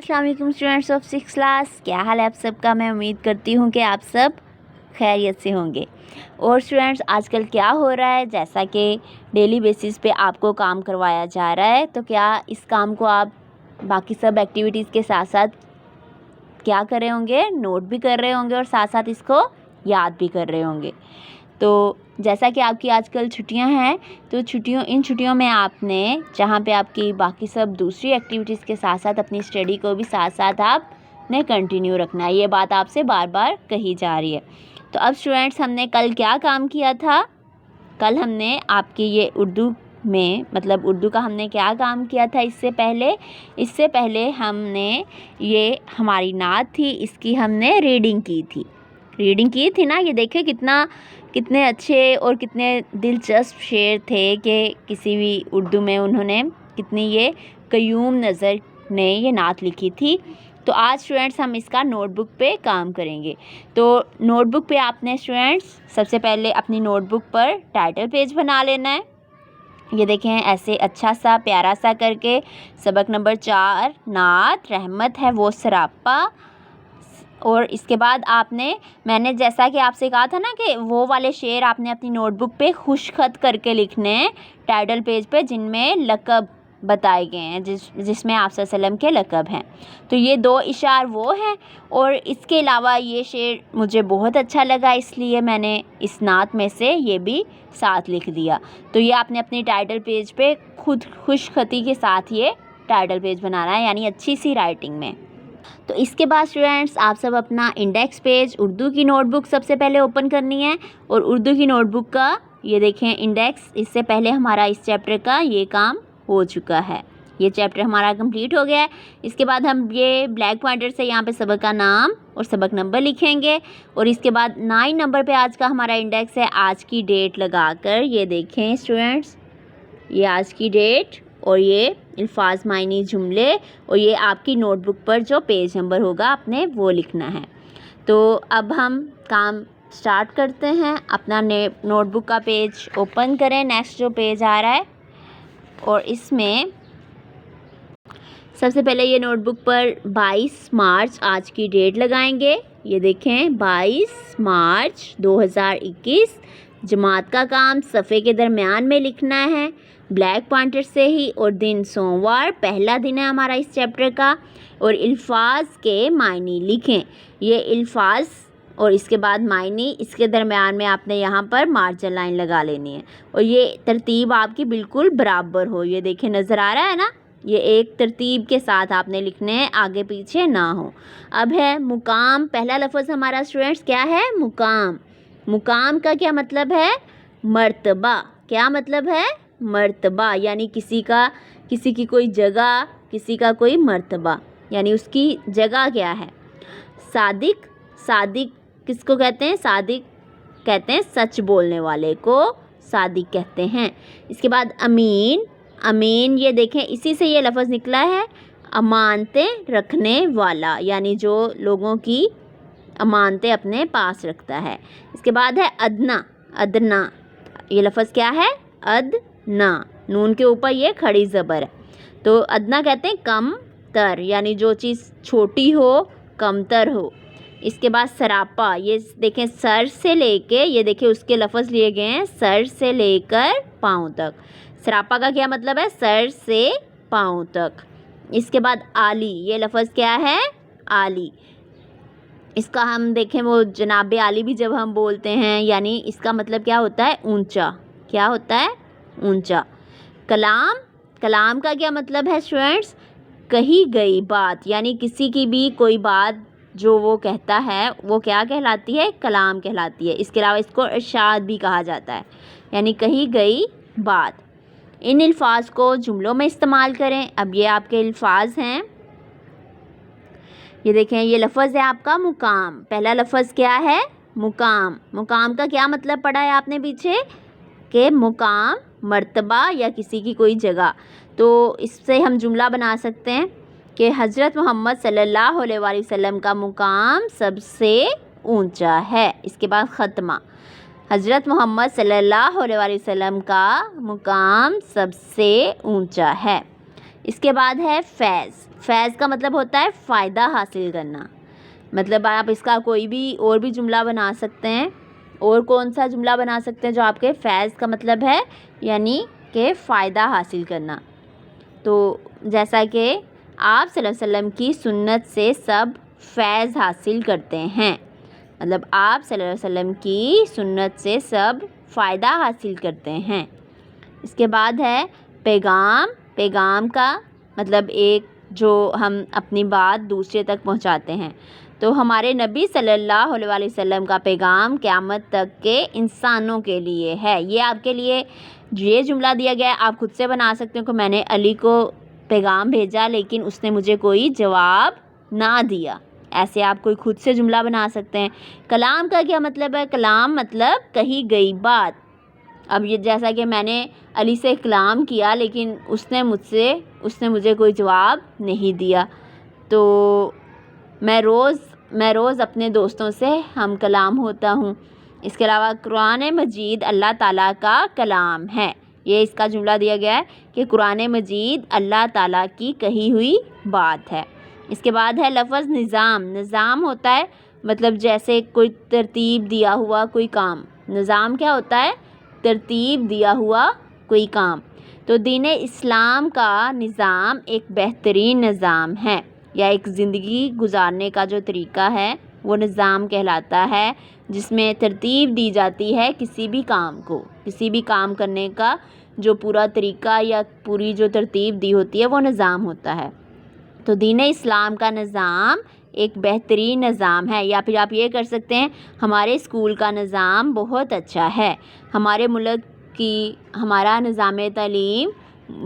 अस्सलाम वालेकुम students of 6th class, क्या हाल है आप सबका। मैं उम्मीद करती हूँ कि आप सब खैरियत से होंगे। और स्टूडेंट्स, आजकल क्या हो रहा है, जैसा कि डेली बेसिस पे आपको काम करवाया जा रहा है, तो क्या इस काम को आप बाकी सब एक्टिविटीज़ के साथ साथ क्या कर रहे होंगे, नोट भी कर रहे होंगे और साथ साथ इसको याद भी कर रहे होंगे। तो जैसा कि आपकी आजकल छुट्टियां हैं, तो इन छुट्टियों में आपने जहाँ पे आपकी बाकी सब दूसरी एक्टिविटीज़ के साथ साथ अपनी स्टडी को भी साथ साथ आपने कंटिन्यू रखना है। ये बात आपसे बार बार कही जा रही है। तो अब स्टूडेंट्स, हमने कल क्या काम किया था? कल हमने आपकी ये उर्दू में, मतलब उर्दू का हमने क्या काम किया था इससे पहले हमने ये हमारी नात थी, इसकी हमने रीडिंग की थी ना। ये देखें कितने अच्छे और कितने दिलचस्प शेर थे कि किसी भी उर्दू में उन्होंने कितनी ये क़य्यूम नज़र ने ये नात लिखी थी। तो आज स्टूडेंट्स हम इसका नोटबुक पे काम करेंगे। तो नोटबुक पे आपने स्टूडेंट्स सबसे पहले अपनी नोटबुक पर टाइटल पेज बना लेना है। ये देखें, ऐसे अच्छा सा प्यारा सा करके सबक नंबर 4 नात रहमत है वो सरापा। और इसके बाद मैंने जैसा कि आपसे कहा था ना कि वो वाले शेर आपने अपनी नोटबुक पे खुशखत करके लिखने हैं टाइटल पेज पे, जिनमें लक़ब बताए गए हैं, जिसमें आप सल्लम के लक़ब हैं। तो ये 2 इशार वो हैं। और इसके अलावा ये शेर मुझे बहुत अच्छा लगा, इसलिए मैंने इस नात में से ये भी साथ लिख दिया। तो ये आपने अपनी टाइटल पेज पे खुद खुशखती के साथ ये टाइटल पेज बनाना है, यानी अच्छी सी राइटिंग में। तो इसके बाद स्टूडेंट्स, आप सब अपना इंडेक्स पेज उर्दू की नोटबुक सबसे पहले ओपन करनी है। और उर्दू की नोटबुक का ये देखें इंडेक्स, इससे पहले हमारा इस चैप्टर का ये काम हो चुका है। ये चैप्टर हमारा कंप्लीट हो गया है। इसके बाद हम ये ब्लैक पॉइंटर से यहाँ पे सबक का नाम और सबक नंबर लिखेंगे। और इसके बाद 9 नंबर पे आज का हमारा इंडेक्स है, आज की डेट लगाकर। ये देखें स्टूडेंट्स, ये आज की डेट और ये अल्फाज मायनी जुमले, और ये आपकी नोटबुक पर जो पेज नंबर होगा आपने वो लिखना है। तो अब हम काम स्टार्ट करते हैं। अपना नोटबुक का पेज ओपन करें, नेक्स्ट जो पेज आ रहा है, और इसमें सबसे पहले ये नोटबुक पर 22 मार्च आज की डेट लगाएंगे। ये देखें 22 मार्च 2021। जमात का काम सफ़े के दरमियान में लिखना है ब्लैक पॉइंटर से ही, और दिन सोमवार, पहला दिन है हमारा इस चैप्टर का। और अल्फाज के मायने लिखें। ये अल्फाज और इसके बाद मायने, इसके दरमियान में आपने यहाँ पर मार्जिन लाइन लगा लेनी है। और ये तरतीब आपकी बिल्कुल बराबर हो। ये देखें, नज़र आ रहा है ना, ये एक तरतीब के साथ आपने लिखने हैं, आगे पीछे ना हो। अब है मुकाम। पहला लफ्ज़ हमारा स्टूडेंट्स क्या है? मुकाम। मुकाम का क्या मतलब है? मर्तबा। क्या मतलब है? मर्तबा, यानी किसी की कोई जगह, किसी का कोई मर्तबा, यानी उसकी जगह क्या है। सादिक किसको कहते हैं? सादिक कहते हैं सच बोलने वाले को सादिक कहते हैं। इसके बाद अमीन, ये देखें इसी से ये लफ्ज़ निकला है, अमानतें रखने वाला, यानी जो लोगों की अमानतें अपने पास रखता है। इसके बाद है अदना, ये लफ्ज़ क्या है? अदना, नून के ऊपर ये खड़ी ज़बर है। तो अदना कहते हैं कम तर, यानी जो चीज़ छोटी हो, कमतर हो। इसके बाद सरापा, ये देखें सर से लेके, ये देखें उसके लफ्ज़ लिए गए हैं सर से लेकर पाँव तक। सरापा का क्या मतलब है? सर से पाँव तक। इसके बाद आली, ये लफ्ज़ क्या है? आली। इसका हम देखें वो जनाब आली भी जब हम बोलते हैं, यानी इसका मतलब क्या होता है? ऊंचा। क्या होता है? ऊंचा। कलाम का क्या मतलब है स्टूडेंट्स? कही गई बात, यानी किसी की भी कोई बात जो वो कहता है वो क्या कहलाती है? कलाम कहलाती है। इसके अलावा इसको इरशाद भी कहा जाता है, यानी कही गई बात। इन अल्फाज को जुमलों में इस्तेमाल करें। अब ये आपके अल्फाज हैं, ये देखें ये लफ्ज़ है आपका मुकाम। पहला लफ्ज़ क्या है? मुकाम। मुकाम का क्या मतलब पढ़ा है आपने पीछे? कि मुकाम मर्तबा या किसी की कोई जगह। तो इससे हम जुमला बना सकते हैं कि हज़रत मोहम्मद सल्लल्लाहु अलैहि वसल्लम का मुकाम सबसे ऊंचा है। इसके बाद ख़त्मा, हज़रत मोहम्मद सल्लल्लाहु अलैहि वसल्लम का मुकाम सबसे ऊंचा है। इसके बाद है फैज़। फैज़ का मतलब होता है फ़ायदा हासिल करना। मतलब आप इसका कोई भी और भी जुमला बना सकते हैं। और कौन सा जुमला बना सकते हैं जो आपके फैज़ का मतलब है, यानी कि फ़ायदा हासिल करना। तो जैसा कि आप सल्लल्लाहु अलैहि वसल्लम की सुन्नत से सब फैज़ हासिल करते हैं, मतलब आप सल्लल्लाहु अलैहि वसल्लम की सुन्नत से सब फ़ायदा हासिल करते हैं। इसके बाद है पैगाम। पैगाम का मतलब एक जो हम अपनी बात दूसरे तक पहुंचाते हैं। तो हमारे नबी सल्लल्लाहु अलैहि वसल्लम का पैगाम क़यामत तक के इंसानों के लिए है। ये आपके लिए ये जुमला दिया गया है, आप खुद से बना सकते हो कि मैंने अली को पैगाम भेजा लेकिन उसने मुझे कोई जवाब ना दिया। ऐसे आप कोई खुद से जुमला बना सकते हैं। कलाम का क्या मतलब है? कलाम मतलब कही गई बात। अब ये जैसा कि मैंने अली से कलाम किया लेकिन उसने मुझे कोई जवाब नहीं दिया। तो मैं रोज़ अपने दोस्तों से हम कलाम होता हूँ। इसके अलावा कुरान मजीद अल्लाह ताला का कलाम है। ये इसका जुमला दिया गया है कि कुरान मजीद अल्लाह ताला की कही हुई बात है। इसके बाद है लफ्ज़ निज़ाम। निज़ाम होता है मतलब जैसे कोई तरतीब दिया हुआ कोई काम। निज़ाम क्या होता है? तरतीब दिया हुआ कोई काम। तो दीन इस्लाम का निज़ाम एक बेहतरीन निज़ाम है, या एक ज़िंदगी गुजारने का जो तरीका है वो निज़ाम कहलाता है, जिसमें तरतीब दी जाती है किसी भी काम को। किसी भी काम करने का जो पूरा तरीका या पूरी जो तरतीब दी होती है वो निज़ाम होता है। तो दीन इस्लाम का निज़ाम एक बेहतरीन निज़ाम है। या फिर आप ये कर सकते हैं हमारे स्कूल का निज़ाम बहुत अच्छा है। हमारे मुल्क की हमारा निज़ाम तालीम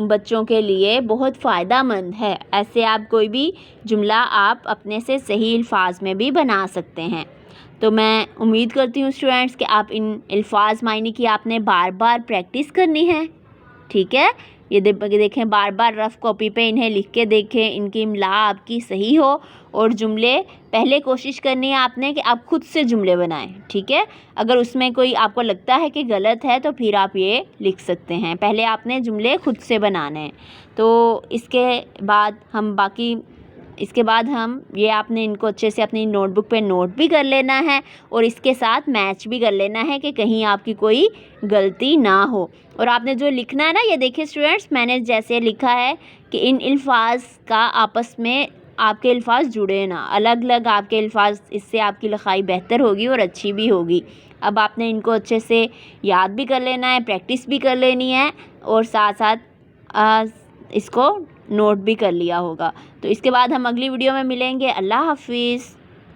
बच्चों के लिए बहुत फ़ायदेमंद है। ऐसे आप कोई भी जुमला आप अपने से सही अल्फाज में भी बना सकते हैं। तो मैं उम्मीद करती हूँ स्टूडेंट्स कि आप इन अल्फाज मायने की आपने बार बार प्रैक्टिस करनी है, ठीक है। ये देखें, बार बार रफ़ कॉपी पे इन्हें लिख के देखें, इनकी इमला आपकी सही हो। और जुमले पहले कोशिश करनी है आपने कि आप खुद से जुमले बनाएं, ठीक है। अगर उसमें कोई आपको लगता है कि गलत है तो फिर आप ये लिख सकते हैं। पहले आपने जुमले खुद से बनाने हैं। तो इसके बाद हम ये आपने इनको अच्छे से अपनी नोटबुक पे नोट भी कर लेना है और इसके साथ मैच भी कर लेना है कि कहीं आपकी कोई गलती ना हो। और आपने जो लिखना है ना, ये देखिए स्टूडेंट्स, मैंने जैसे लिखा है कि इन अल्फाज का आपस में आपके अल्फाज जुड़े ना, अलग अलग आपके अल्फाज, इससे आपकी लिखाई बेहतर होगी और अच्छी भी होगी। अब आपने इनको अच्छे से याद भी कर लेना है, प्रैक्टिस भी कर लेनी है और साथ साथ इसको नोट भी कर लिया होगा। तो इसके बाद हम अगली वीडियो में मिलेंगे। अल्लाह हाफिज़।